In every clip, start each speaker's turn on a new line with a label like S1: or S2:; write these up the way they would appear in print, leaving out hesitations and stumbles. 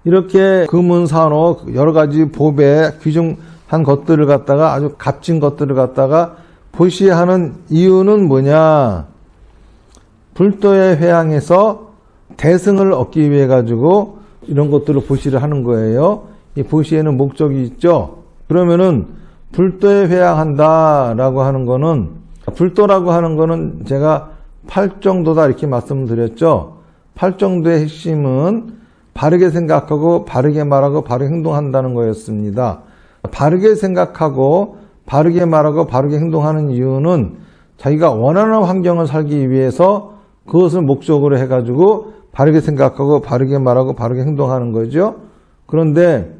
S1: 이렇게 금은산호 여러 가지 법에 규정한 것들을 갖다가 아주 값진 것들을 갖다가 보시하는 이유는 뭐냐? 불도의 회양에서 대승을 얻기 위해 가지고 이런 것들을 보시를 하는 거예요. 이 보시에는 목적이 있죠. 그러면은 불도에 회양한다라고 하는 거는, 불도라고 하는 거는 제가 팔정도다 이렇게 말씀을 드렸죠. 팔정도의 핵심은 바르게 생각하고 바르게 말하고 바르게 행동한다는 거였습니다. 바르게 생각하고 바르게 말하고 바르게 행동하는 이유는 자기가 원하는 환경을 살기 위해서 그것을 목적으로 해가지고 바르게 생각하고 바르게 말하고 바르게 행동하는 거죠. 그런데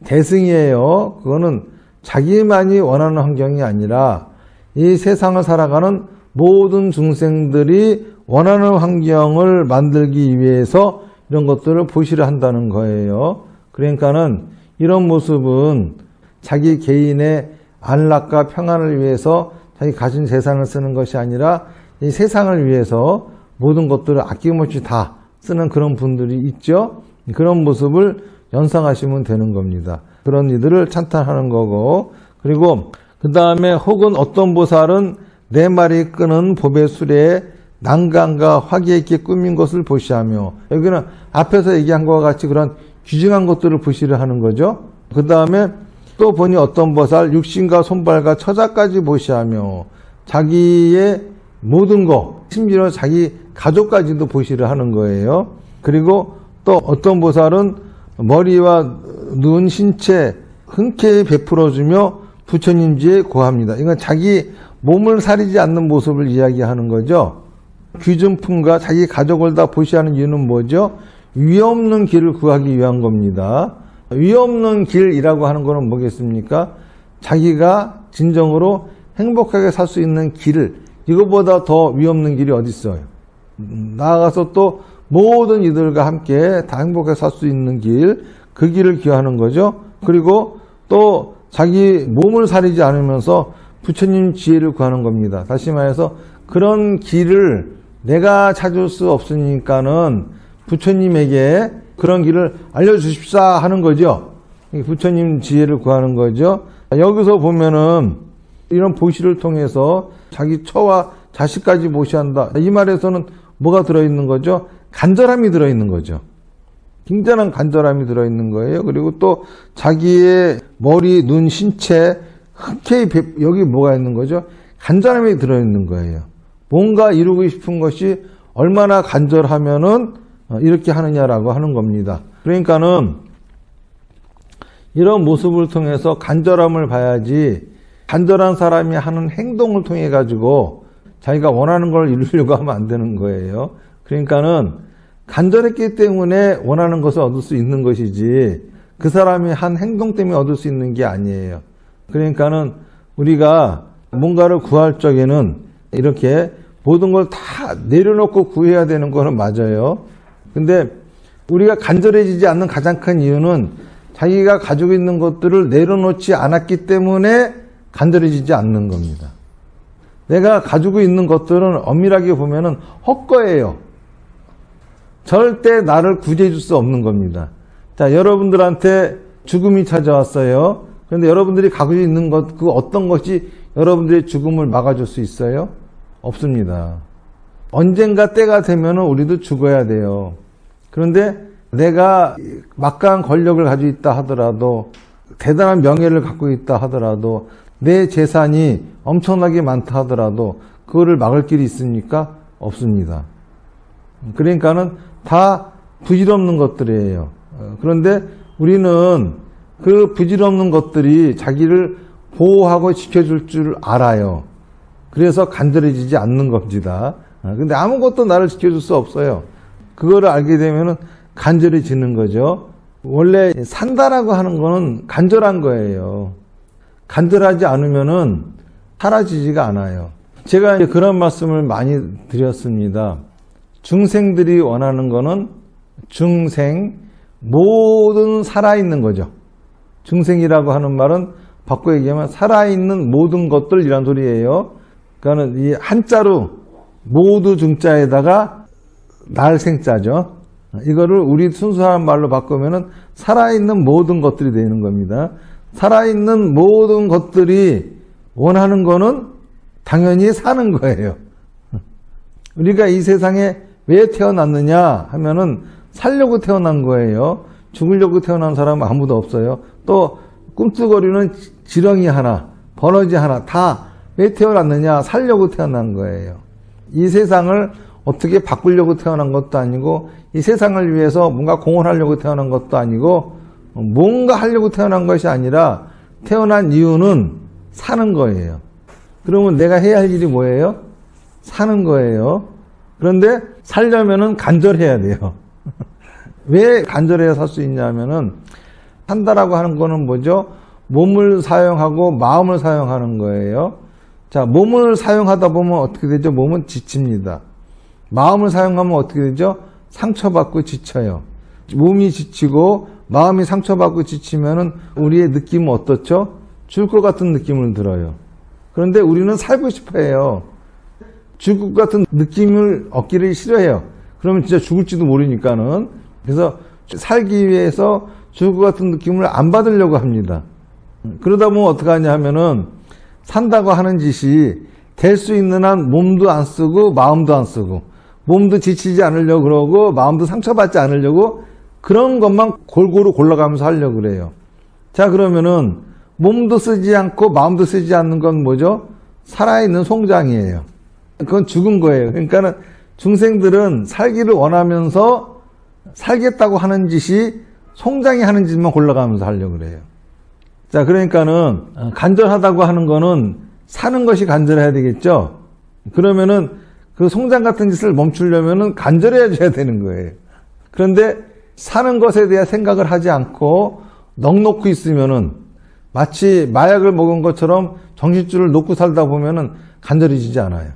S1: 대승이에요. 그거는 자기만이 원하는 환경이 아니라 이 세상을 살아가는 모든 중생들이 원하는 환경을 만들기 위해서 이런 것들을 보시를 한다는 거예요. 그러니까는 이런 모습은 자기 개인의 안락과 평안을 위해서 자기 가진 재산을 쓰는 것이 아니라 이 세상을 위해서 모든 것들을 아낌없이 다 쓰는 그런 분들이 있죠. 그런 모습을 연상하시면 되는 겁니다. 그런 이들을 찬탄하는 거고, 그리고 그 다음에 혹은 어떤 보살은 내 말이 끄는 법의 수레에 난간과 화기에 있게 꾸민 것을 보시하며, 여기는 앞에서 얘기한 것과 같이 그런 규정한 것들을 보시를 하는 거죠. 그 다음에 또 보니 어떤 보살 육신과 손발과 처자까지 보시하며 자기의 모든 것, 심지어 자기 가족까지도 보시를 하는 거예요. 그리고 또 어떤 보살은 머리와 눈, 신체 흔쾌히 베풀어주며 부처님지에 고합니다. 이건 자기 몸을 사리지 않는 모습을 이야기하는 거죠. 귀중품과 자기 가족을 다 보시하는 이유는 뭐죠? 위 없는 길을 구하기 위한 겁니다. 위 없는 길이라고 하는 것은 뭐겠습니까? 자기가 진정으로 행복하게 살 수 있는 길을, 이것보다 더 위 없는 길이 어디 있어요? 나아가서 또 모든 이들과 함께 다 행복하게 살 수 있는 길, 그 길을 기하는 거죠. 그리고 또 자기 몸을 사리지 않으면서 부처님 지혜를 구하는 겁니다. 다시 말해서 그런 길을 내가 찾을 수 없으니까는 부처님에게 그런 길을 알려주십사 하는 거죠. 부처님 지혜를 구하는 거죠. 여기서 보면은 이런 보시를 통해서 자기 처와 자식까지 보시한다. 이 말에서는 뭐가 들어있는 거죠? 간절함이 들어있는 거죠. 굉장한 간절함이 들어있는 거예요. 그리고 또 자기의 머리, 눈, 신체, 흔쾌히 여기 뭐가 있는 거죠? 간절함이 들어있는 거예요. 뭔가 이루고 싶은 것이 얼마나 간절하면은 이렇게 하느냐라고 하는 겁니다. 그러니까는 이런 모습을 통해서 간절함을 봐야지, 간절한 사람이 하는 행동을 통해 가지고 자기가 원하는 걸 이루려고 하면 안 되는 거예요. 그러니까는 간절했기 때문에 원하는 것을 얻을 수 있는 것이지 그 사람이 한 행동 때문에 얻을 수 있는 게 아니에요. 그러니까는 우리가 뭔가를 구할 적에는 이렇게 모든 걸 다 내려놓고 구해야 되는 거는 맞아요. 근데 우리가 간절해지지 않는 가장 큰 이유는 자기가 가지고 있는 것들을 내려놓지 않았기 때문에 간절해지지 않는 겁니다. 내가 가지고 있는 것들은 엄밀하게 보면은 헛거예요. 절대 나를 구제해 줄 수 없는 겁니다. 자, 여러분들한테 죽음이 찾아왔어요. 그런데 여러분들이 가지고 있는 것, 그 어떤 것이 여러분들의 죽음을 막아줄 수 있어요? 없습니다. 언젠가 때가 되면 우리도 죽어야 돼요. 그런데 내가 막강한 권력을 가지고 있다 하더라도, 대단한 명예를 갖고 있다 하더라도, 내 재산이 엄청나게 많다 하더라도 그거를 막을 길이 있습니까? 없습니다. 그러니까는 다 부질없는 것들이에요. 그런데 우리는 그 부질없는 것들이 자기를 보호하고 지켜줄 줄 알아요. 그래서 간절해지지 않는 겁니다. 근데 아무것도 나를 지켜줄 수 없어요. 그거를 알게 되면은 간절해지는 거죠. 원래 산다라고 하는 거는 간절한 거예요. 간절하지 않으면은 사라지지가 않아요. 제가 이제 그런 말씀을 많이 드렸습니다. 중생들이 원하는 거는 중생, 모든 살아있는 거죠. 중생이라고 하는 말은 바꿔 얘기하면 살아있는 모든 것들이란 소리예요. 그러니까 이 한자로 모두 중자에다가 날생자죠. 이거를 우리 순수한 말로 바꾸면은 살아있는 모든 것들이 되는 겁니다. 살아있는 모든 것들이 원하는 거는 당연히 사는 거예요. 우리가 이 세상에 왜 태어났느냐 하면은 살려고 태어난 거예요. 죽으려고 태어난 사람은 아무도 없어요. 또 꿈틀거리는 지렁이 하나, 버러지 하나 다 왜 태어났느냐? 살려고 태어난 거예요. 이 세상을 어떻게 바꾸려고 태어난 것도 아니고 이 세상을 위해서 뭔가 공헌하려고 태어난 것도 아니고 뭔가 하려고 태어난 것이 아니라 태어난 이유는 사는 거예요. 그러면 내가 해야 할 일이 뭐예요? 사는 거예요. 그런데 살려면은 간절해야 돼요. 왜 간절해야 살 수 있냐면은 산다라고 하는 거는 뭐죠? 몸을 사용하고 마음을 사용하는 거예요. 자, 몸을 사용하다 보면 어떻게 되죠? 몸은 지칩니다. 마음을 사용하면 어떻게 되죠? 상처받고 지쳐요. 몸이 지치고 마음이 상처받고 지치면은 우리의 느낌은 어떻죠? 죽을 것 같은 느낌을 들어요. 그런데 우리는 살고 싶어 해요. 죽을 것 같은 느낌을 얻기를 싫어해요. 그러면 진짜 죽을지도 모르니까는. 그래서 살기 위해서 죽을 것 같은 느낌을 안 받으려고 합니다. 그러다 보면 어떻게 하냐 하면은 산다고 하는 짓이 될 수 있는 한 몸도 안 쓰고 마음도 안 쓰고 몸도 지치지 않으려고 그러고 마음도 상처받지 않으려고 그런 것만 골고루 골라가면서 하려고 그래요. 자, 그러면은 몸도 쓰지 않고 마음도 쓰지 않는 건 뭐죠? 살아있는 송장이에요. 그건 죽은 거예요. 그러니까는 중생들은 살기를 원하면서 살겠다고 하는 짓이 송장이 하는 짓만 골라가면서 하려고 그래요. 자, 그러니까는 간절하다고 하는 거는 사는 것이 간절해야 되겠죠? 그러면은 그 송장 같은 짓을 멈추려면은 간절해져야 되는 거예요. 그런데 사는 것에 대한 생각을 하지 않고 넋놓고 있으면은 마치 마약을 먹은 것처럼 정신줄을 놓고 살다 보면은 간절해지지 않아요.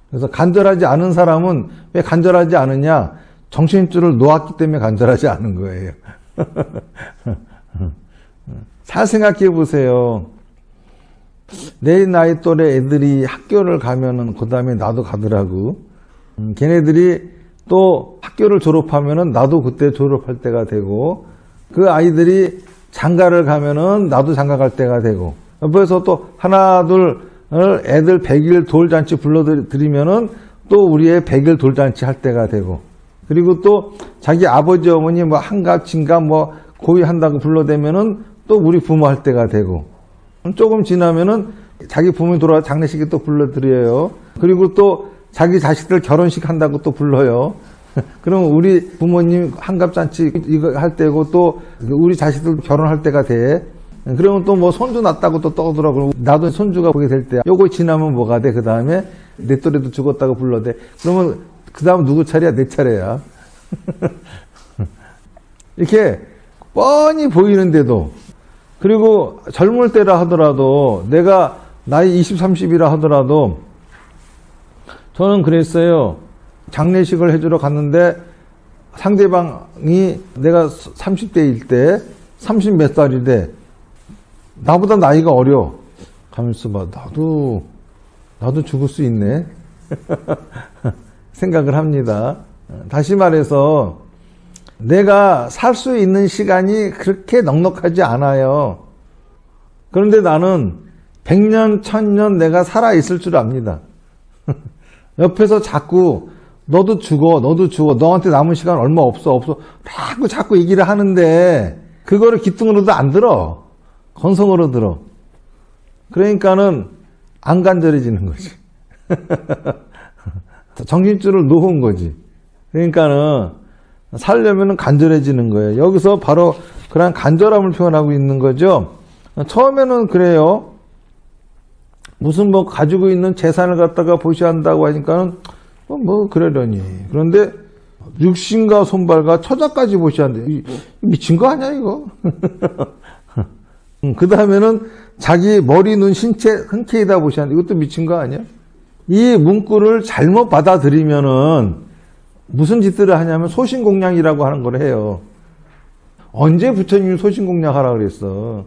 S1: 그래서 간절하지 않은 사람은 왜 간절하지 않으냐? 정신줄을 놓았기 때문에 간절하지 않은 거예요. 잘 생각해 보세요. 내 나이 또래 애들이 학교를 가면은 그 다음에 나도 가더라고. 걔네들이 또 학교를 졸업하면은 나도 그때 졸업할 때가 되고, 그 아이들이 장가를 가면은 나도 장가 갈 때가 되고, 옆에서 또 하나 둘 애들 100일 돌잔치 불러드리면은 또 우리의 100일 돌잔치 할 때가 되고, 그리고 또 자기 아버지 어머니 뭐 한갑 진갑 뭐 고위한다고 불러대면은 또 우리 부모 할 때가 되고, 조금 지나면은 자기 부모님 돌아와 장례식에 또 불러드려요. 그리고 또 자기 자식들 결혼식 한다고 또 불러요. 그러면 우리 부모님 한갑잔치 이거 할 때고 또 우리 자식들 결혼할 때가 돼. 그러면 또 뭐 손주 낳았다고 또 떠들어. 나도 손주가 보게 될 때 요거 지나면 뭐가 돼? 그 다음에 내 또래도 죽었다고 불러대. 그러면 그 다음 누구 차례야? 내 차례야. 이렇게 뻔히 보이는데도, 그리고 젊을 때라 하더라도, 내가 나이 20, 30이라 하더라도 저는 그랬어요. 장례식을 해주러 갔는데 상대방이 내가 30대일 때 30 몇 살이 돼. 나보다 나이가 어려. 가면서 봐. 나도 죽을 수 있네. 생각을 합니다. 다시 말해서 내가 살 수 있는 시간이 그렇게 넉넉하지 않아요. 그런데 나는 100년, 1000년 내가 살아있을 줄 압니다. 옆에서 자꾸 너도 죽어. 너한테 남은 시간 얼마 없어. 자꾸 얘기를 하는데 그거를 기뚱으로도 안 들어. 건성으로 들어. 그러니까는 안 간절해지는 거지. 정신줄을 놓은 거지. 그러니까는 살려면 간절해지는 거예요. 여기서 바로 그런 간절함을 표현하고 있는 거죠. 처음에는 그래요. 무슨 뭐 가지고 있는 재산을 갖다가 보시한다고 하니까는 뭐 그러려니. 그런데 육신과 손발과 처자까지 보시한대. 미친 거 아니야 이거? 그 다음에는 자기 머리, 눈, 신체, 흔쾌히다 보시한대. 이것도 미친 거 아니야? 이 문구를 잘못 받아들이면은 무슨 짓들을 하냐면 소신공략이라고 하는 걸 해요. 언제 부처님이 소신공략하라 그랬어?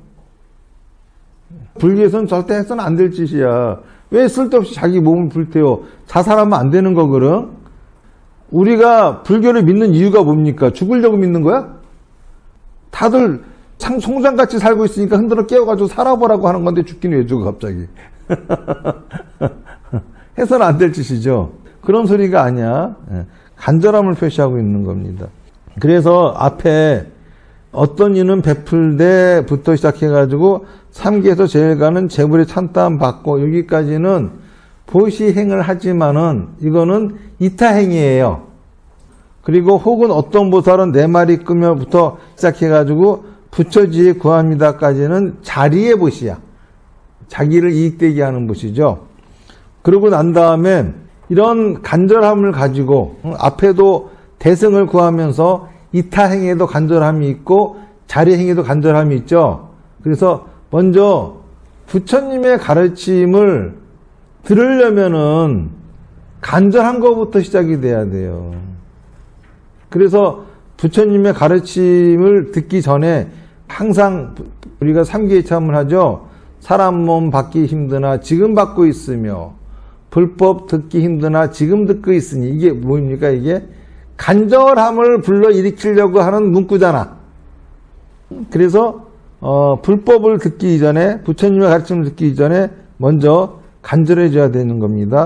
S1: 불교에서는 절대 해서는 안 될 짓이야. 왜 쓸데없이 자기 몸을 불태워? 자살하면 안 되는 거거든? 우리가 불교를 믿는 이유가 뭡니까? 죽으려고 믿는 거야? 다들 송장같이 살고 있으니까 흔들어 깨워가지고 살아보라고 하는 건데 죽기는 왜 죽어 갑자기? 해서는 안 될 짓이죠. 그런 소리가 아니야. 간절함을 표시하고 있는 겁니다. 그래서 앞에 어떤 이는 베풀되부터 시작해가지고 3기에서 제일 가는 재물의 찬땀 받고 여기까지는 보시행을 하지만은 이거는 이타행이에요. 그리고 혹은 어떤 보살은 네 마리 끄며부터 시작해가지고 부처지에 구합니다까지는 자리의 보시야. 자기를 이익되게 하는 보시죠. 그러고 난 다음에 이런 간절함을 가지고 앞에도 대승을 구하면서 이타행에도 간절함이 있고 자리행에도 간절함이 있죠. 그래서 먼저 부처님의 가르침을 들으려면은 간절한 것부터 시작이 돼야 돼요. 그래서 부처님의 가르침을 듣기 전에 항상 우리가 3기에 참을 하죠. 사람 몸 받기 힘드나 지금 받고 있으며 불법 듣기 힘드나 지금 듣고 있으니 이게 뭡니까? 이게 간절함을 불러일으키려고 하는 문구잖아. 그래서 불법을 듣기 이전에 부처님의 가르침을 듣기 이전에 먼저 간절해져야 되는 겁니다.